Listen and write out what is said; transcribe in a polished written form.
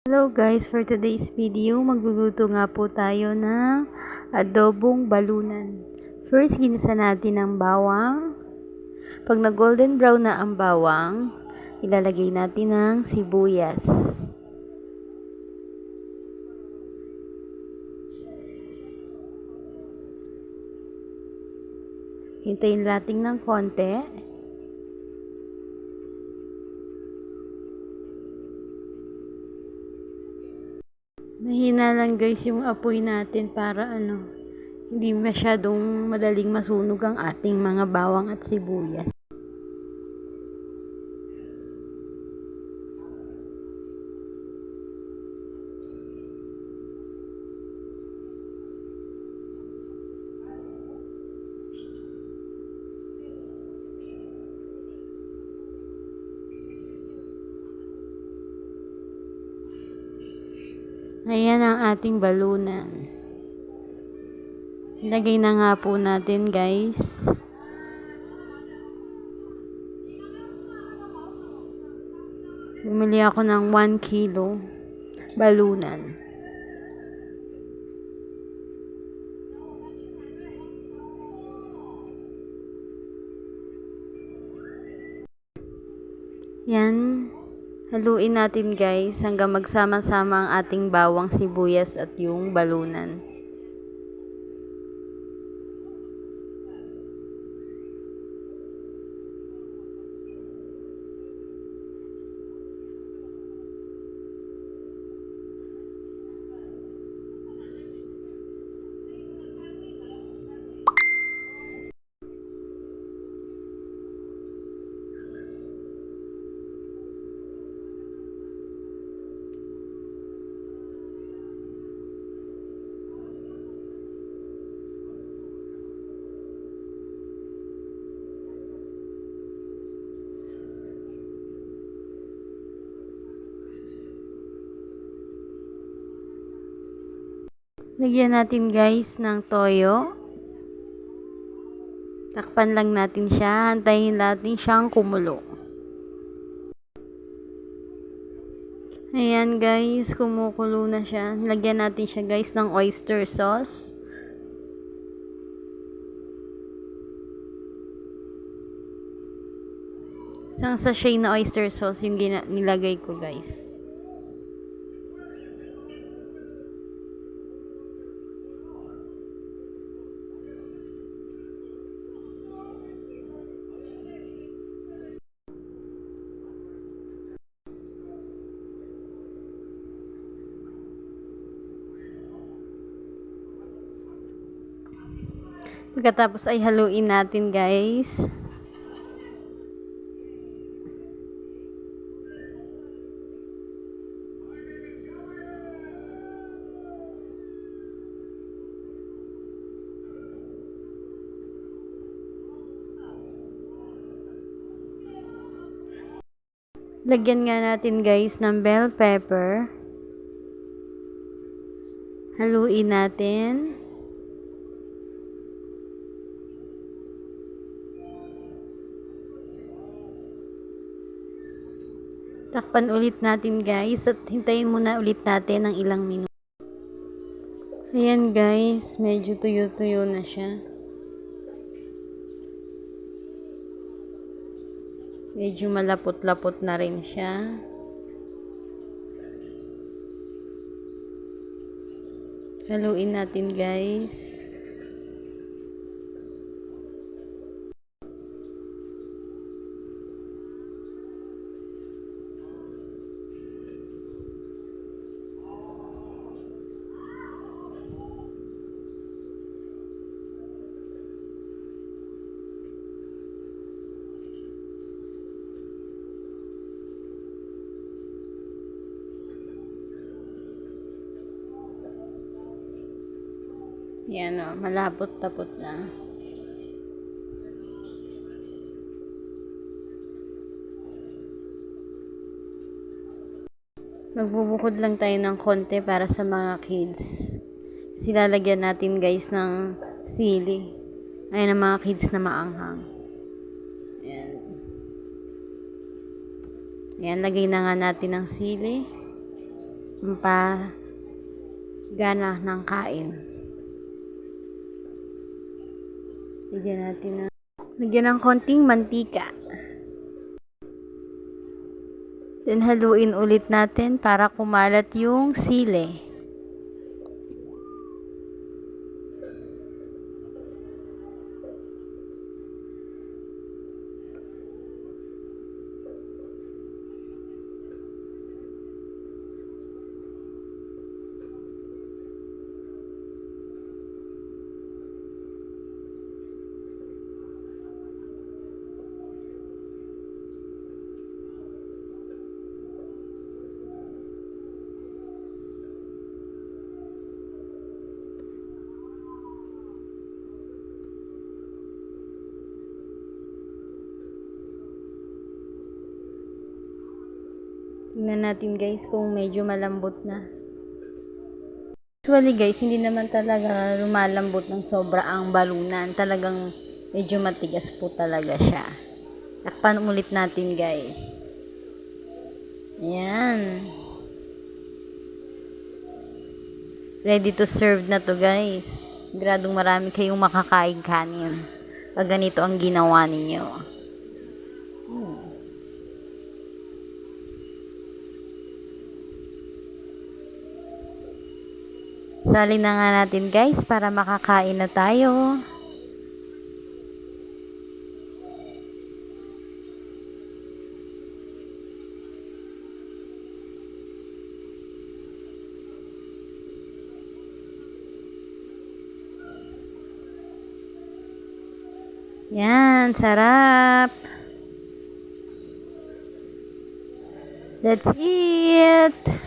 Hello guys, for today's video, magluluto nga po tayo ng adobong balunan. First, ginisa natin ang bawang. Pag na golden brown na ang bawang, ilalagay natin ang sibuyas. Hintayin natin ng konti. Mahina lang guys yung apoy natin para hindi masyadong madaling masunog ang ating mga bawang at sibuyas. Ayan ang ating balunan. Ilagay na nga po natin guys. Bumili ako ng 1 kilo balunan. Yan. Haluin natin guys hanggang magsama-sama ang ating bawang, sibuyas at yung balunan. Lagyan natin guys ng toyo. Takpan lang natin siya. Hantayin natin siyang kumulo. Ayan guys, kumukulo na siya. Lagyan natin siya guys ng oyster sauce. Isang sachet na oyster sauce yung nilagay ko guys. Pagkatapos ay haluin natin guys. Lagyan nga natin guys ng bell pepper. Haluin natin. Takpan ulit natin guys at hintayin muna ulit natin ng ilang minuto. Ayan guys, medyo tuyo-tuyo na siya. Medyo malapot-lapot na rin siya. Haluin natin guys. Yan o, malapot-tapot na. Magbubukod lang tayo ng konti para sa mga kids. Kasi lalagyan natin guys ng sili. Ayan ang mga kids na maanghang. Ayan. Ayan, lagay na nga natin ng sili. gana ng kain. Lagyan ng konting mantika. Then haluin ulit natin para kumalat yung sili. Tingnan natin guys kung medyo malambot na. Usually guys, hindi naman talaga lumalambot ng sobra ang balunan. Talagang medyo matigas po talaga siya. Takpan ulit natin guys. Ayan. Ready to serve na to guys. Siguradong marami kayong makakain kanin. Pag ganito ang ginawa ninyo. Salin na nga natin guys para makakain na tayo. Yan, sarap. That's it.